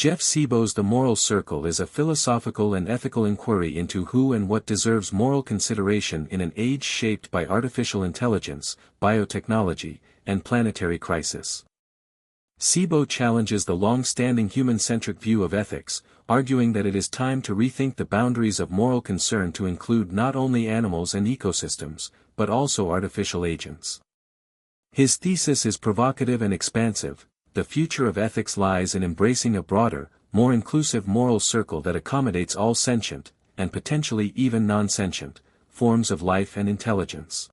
Jeff Sebo's The Moral Circle is a philosophical and ethical inquiry into who and what deserves moral consideration in an age shaped by artificial intelligence, biotechnology, and planetary crisis. Sebo challenges the long-standing human-centric view of ethics, arguing that it is time to rethink the boundaries of moral concern to include not only animals and ecosystems, but also artificial agents. His thesis is provocative and expansive. The future of ethics lies in embracing a broader, more inclusive moral circle that accommodates all sentient, and potentially even non-sentient, forms of life and intelligence.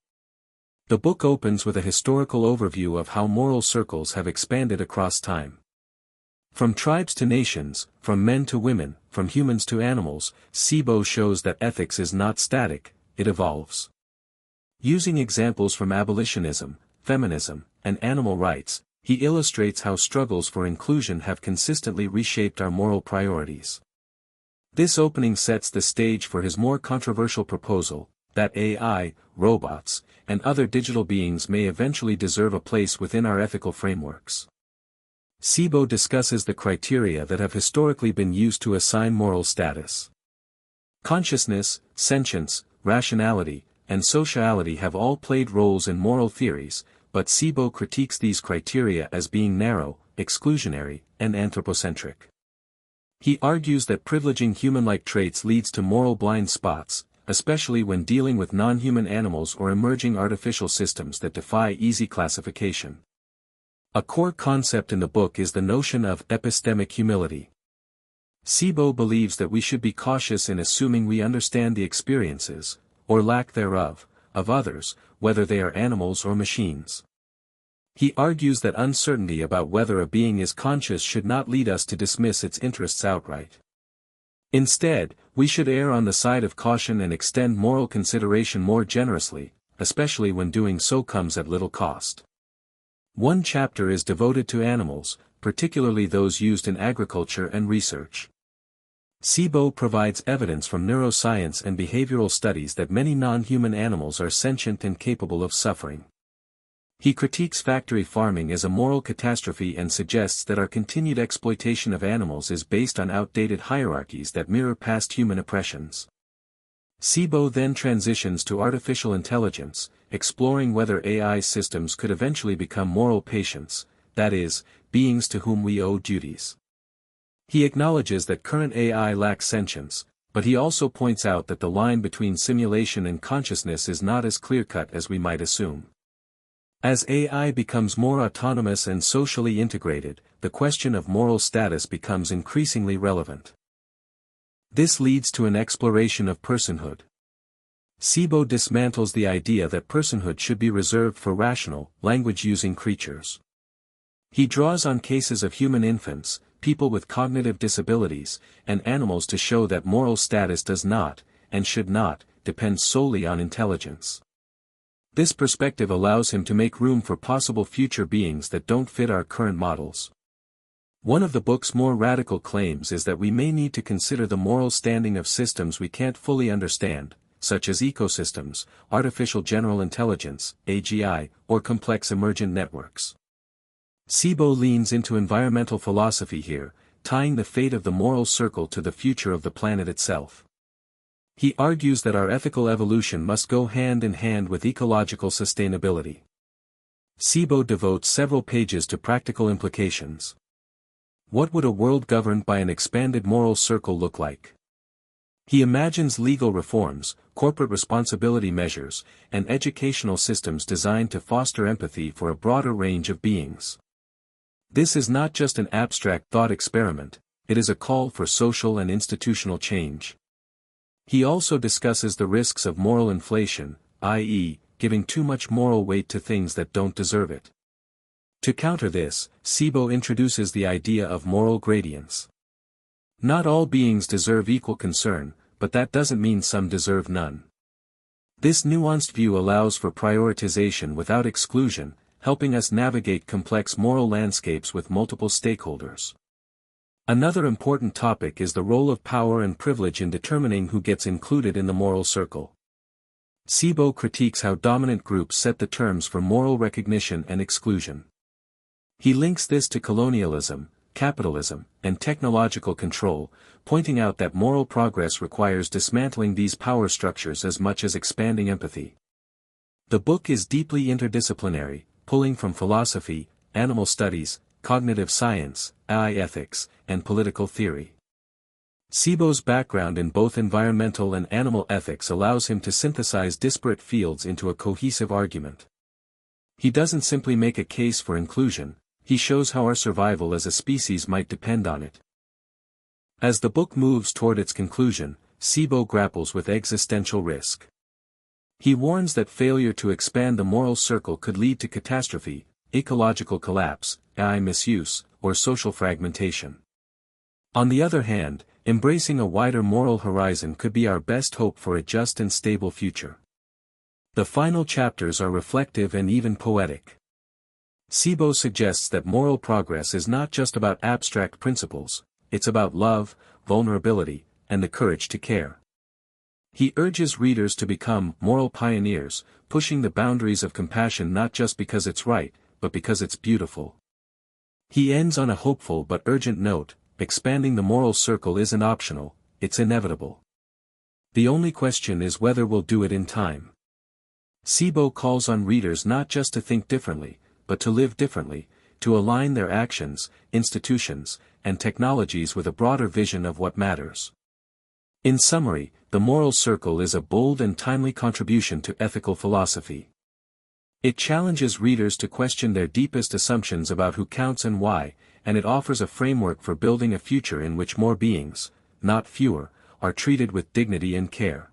The book opens with a historical overview of how moral circles have expanded across time. From tribes to nations, from men to women, from humans to animals, Sebo shows that ethics is not static, it evolves. Using examples from abolitionism, feminism, and animal rights, he illustrates how struggles for inclusion have consistently reshaped our moral priorities. This opening sets the stage for his more controversial proposal, that AI, robots, and other digital beings may eventually deserve a place within our ethical frameworks. Sebo discusses the criteria that have historically been used to assign moral status. Consciousness, sentience, rationality, and sociality have all played roles in moral theories, but Sebo critiques these criteria as being narrow, exclusionary, and anthropocentric. He argues that privileging human-like traits leads to moral blind spots, especially when dealing with non-human animals or emerging artificial systems that defy easy classification. A core concept in the book is the notion of epistemic humility. Sebo believes that we should be cautious in assuming we understand the experiences, or lack thereof, of others, whether they are animals or machines. He argues that uncertainty about whether a being is conscious should not lead us to dismiss its interests outright. Instead, we should err on the side of caution and extend moral consideration more generously, especially when doing so comes at little cost. One chapter is devoted to animals, particularly those used in agriculture and research. Sebo provides evidence from neuroscience and behavioral studies that many non-human animals are sentient and capable of suffering. He critiques factory farming as a moral catastrophe and suggests that our continued exploitation of animals is based on outdated hierarchies that mirror past human oppressions. Sebo then transitions to artificial intelligence, exploring whether AI systems could eventually become moral patients, that is, beings to whom we owe duties. He acknowledges that current AI lacks sentience, but he also points out that the line between simulation and consciousness is not as clear-cut as we might assume. As AI becomes more autonomous and socially integrated, the question of moral status becomes increasingly relevant. This leads to an exploration of personhood. Sebo dismantles the idea that personhood should be reserved for rational, language-using creatures. He draws on cases of human infants, people with cognitive disabilities, and animals to show that moral status does not, and should not, depend solely on intelligence. This perspective allows him to make room for possible future beings that don't fit our current models. One of the book's more radical claims is that we may need to consider the moral standing of systems we can't fully understand, such as ecosystems, artificial general intelligence, AGI, or complex emergent networks. Sebo leans into environmental philosophy here, tying the fate of the moral circle to the future of the planet itself. He argues that our ethical evolution must go hand in hand with ecological sustainability. Sebo devotes several pages to practical implications. What would a world governed by an expanded moral circle look like? He imagines legal reforms, corporate responsibility measures, and educational systems designed to foster empathy for a broader range of beings. This is not just an abstract thought experiment, it is a call for social and institutional change. He also discusses the risks of moral inflation, i.e., giving too much moral weight to things that don't deserve it. To counter this, Sebo introduces the idea of moral gradients. Not all beings deserve equal concern, but that doesn't mean some deserve none. This nuanced view allows for prioritization without exclusion, helping us navigate complex moral landscapes with multiple stakeholders. Another important topic is the role of power and privilege in determining who gets included in the moral circle. Sebo critiques how dominant groups set the terms for moral recognition and exclusion. He links this to colonialism, capitalism, and technological control, pointing out that moral progress requires dismantling these power structures as much as expanding empathy. The book is deeply interdisciplinary, pulling from philosophy, animal studies, cognitive science, AI ethics, and political theory. Sebo's background in both environmental and animal ethics allows him to synthesize disparate fields into a cohesive argument. He doesn't simply make a case for inclusion, he shows how our survival as a species might depend on it. As the book moves toward its conclusion, Sebo grapples with existential risk. He warns that failure to expand the moral circle could lead to catastrophe, ecological collapse, AI misuse, or social fragmentation. On the other hand, embracing a wider moral horizon could be our best hope for a just and stable future. The final chapters are reflective and even poetic. Sebo suggests that moral progress is not just about abstract principles, it's about love, vulnerability, and the courage to care. He urges readers to become moral pioneers, pushing the boundaries of compassion not just because it's right, but because it's beautiful. He ends on a hopeful but urgent note: expanding the moral circle isn't optional, it's inevitable. The only question is whether we'll do it in time. Sebo calls on readers not just to think differently, but to live differently, to align their actions, institutions, and technologies with a broader vision of what matters. In summary, The Moral Circle is a bold and timely contribution to ethical philosophy. It challenges readers to question their deepest assumptions about who counts and why, and it offers a framework for building a future in which more beings, not fewer, are treated with dignity and care.